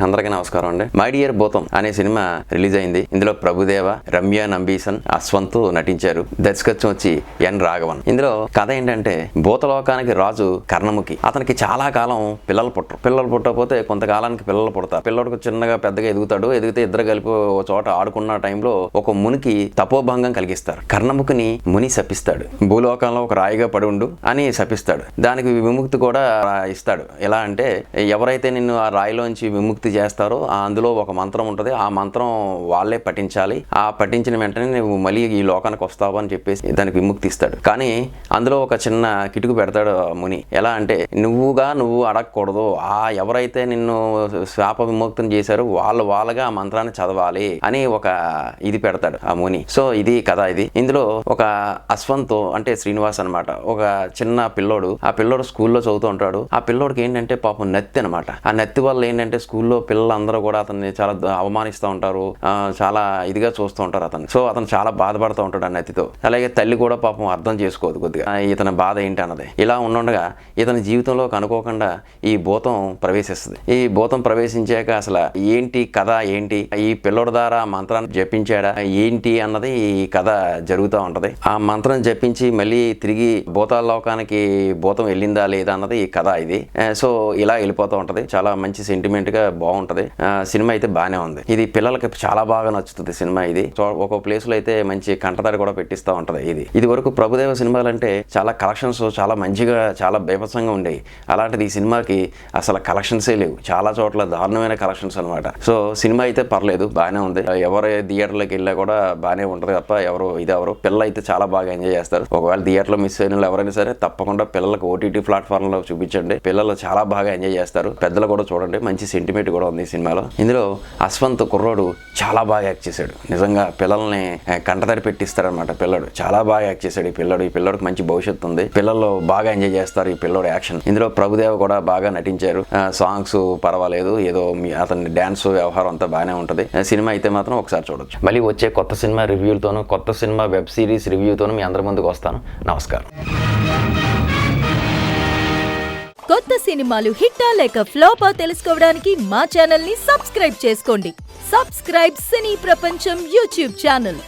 అందరికీ నమస్కారం అండి. మై డియర్ భూతం అనే సినిమా రిలీజ్ అయింది. ఇందులో ప్రభుదేవ, రమ్య నంబీసన్, అశ్వంత్ నటించారు. దర్శకత్వం వచ్చి ఎన్ రాఘవన్. ఇందులో కథ ఏంటంటే భూతలోకానికి రాజు కర్ణముఖి. అతనికి చాలా కాలం పిల్లలు పుట్టకపోతే కొంతకాలానికి పిల్లలు పుడతారు. పిల్లడికి చిన్నగా పెద్దగా ఎదుగుతాడు. ఎదిగితే ఇద్దరు కలిపి ఒక చోట ఆడుకున్న టైంలో ఒక మునికి తపోభంగం కలిగిస్తారు. కర్ణముఖిని ముని శపిస్తాడు. భూలోకంలో ఒక రాయిగా పడి ఉండు అని శపిస్తాడు. దానికి విముక్తి కూడా ఇస్తాడు. ఎలా అంటే ఎవరైతే నిన్ను ఆ రాయిలోంచి విముక్తి చేస్తారో అందులో ఒక మంత్రం ఉంటుంది. ఆ మంత్రం వాళ్ళే పఠించాలి. ఆ పఠించిన వెంటనే నువ్వు మళ్ళీ ఈ లోకానికి వస్తావు అని చెప్పేసి దానికి విముక్తి ఇస్తాడు. కానీ అందులో ఒక చిన్న కిటుకు పెడతాడు ముని. ఎలా అంటే నువ్వు అడగకూడదు. ఆ ఎవరైతే నిన్ను శాప విముక్తం చేశారో వాళ్ళగా ఆ మంత్రాన్ని చదవాలి అని ఒక ఇది పెడతాడు ఆ ముని. సో ఇది కథ. ఇది ఇందులో ఒక అశ్వంత్ అంటే శ్రీనివాస్ అనమాట, ఒక చిన్న పిల్లోడు. ఆ పిల్లోడు స్కూల్లో చదువుతూ ఉంటాడు. ఆ పిల్లోడికి ఏంటంటే పాపం నత్తి అనమాట. ఆ నత్తి వల్ల ఏంటంటే స్కూల్లో పిల్లలందరూ కూడా అతన్ని చాలా అవమానిస్తూ ఉంటారు, చాలా ఇదిగా చూస్తూ ఉంటారు అతను. సో అతను చాలా బాధపడుతూ ఉంటాడు ఆ నత్తితో. అలాగే తల్లి కూడా పాపం అర్థం చేసుకోదు కొద్దిగా ఇతని బాధ ఏంటి అన్నది. ఇలా ఉండగా ఇతని జీవితంలో అనుకోకుండా ఈ భూతం ప్రవేశిస్తుంది. ఈ భూతం ప్రవేశించాక అసలు ఏంటి కథ ఏంటి, ఈ పిల్లోడి ద్వారా మంత్రాన్ని జపించాడా ఏంటి అన్నది ఈ కథ జరుగుతూ ఉంటది. ఆ మంత్రం జపించి మళ్ళీ తిరిగి భూతాల లోకానికి భూతం వెళ్ళిందా లేదా అన్నది ఈ కథ. ఇది సో ఇలా వెళ్ళిపోతూ ఉంటది. చాలా మంచి సెంటిమెంట్ గా బాగుంటది. సినిమా అయితే బాగానే ఉంది. ఇది పిల్లలకి చాలా బాగా నచ్చుతుంది సినిమా. ఇది ఒక ప్లేస్ లో అయితే మంచి కంటతడి కూడా పెట్టిస్తూ ఉంటది. ఇది వరకు ప్రభుదేవ సినిమాలు అంటే చాలా కలెక్షన్స్ చాలా మంచిగా చాలా బీభత్సంగా ఉండేవి. అలాంటిది ఈ సినిమాకి అసలు కలెక్షన్సే లేవు. చాలా చోట్ల దారుణమైన కలెక్షన్స్ అనమాట. సో సినిమా అయితే పర్లేదు, బాగానే ఉంది. ఎవరు థియేటర్లోకి వెళ్ళా కూడా బాగానే ఉంటది తప్ప ఎవరు పిల్లలు అయితే చాలా బాగా ఎంజాయ్ చేస్తారు. ఒకవేళ థియేటర్లో మిస్ అయిన వాళ్ళు ఎవరైనా సరే తప్పకుండా పిల్లలకు ఓటీటీ ప్లాట్ఫామ్ లో చూపించండి. పిల్లలు చాలా బాగా ఎంజాయ్ చేస్తారు. పెద్దలు కూడా చూడండి. మంచి సెంటిమెంట్ కూడా ఉంది ఈ సినిమాలో. ఇందులో అశ్వంత్ కుర్రోడు చాలా బాగా యాక్ట్ చేశాడు. నిజంగా పిల్లల్ని కంటతడి పెట్టిస్తారనమాట. పిల్లడు చాలా బాగా యాక్ట్ చేశాడు. ఈ పిల్లడికి మంచి భవిష్యత్తు ఉంది. పిల్లలు బాగా ఎంజాయ్ చేస్తారు ఈ పిల్లోడు యాక్షన్. ఇందులో ప్రభుదేవ కూడా బాగా నటించారు. సాంగ్స్ పర్వాలేదు, ఏదో అతని డాన్స్ వ్యవహారం అంతా బాగానే ఉంటది. సినిమా అయితే మాత్రం ఒకసారి చూడొచ్చు. మళ్ళీ వచ్చే కొత్త సినిమా రివ్యూలతోనూ కొత్త సినిమా వెబ్ సిరీస్ రివ్యూతోనూ మీ అందరి ముందుకు వస్తాను. నమస్కారం. కొత్త సినిమాలు హిట్టా లేక ఫ్లాపా తెలుసుకోవడానికి మా ఛానల్ ని సబ్స్క్రైబ్ చేసుకోండి. సబ్స్క్రైబ్ సినీ ప్రపంచం యూట్యూబ్ ఛానల్.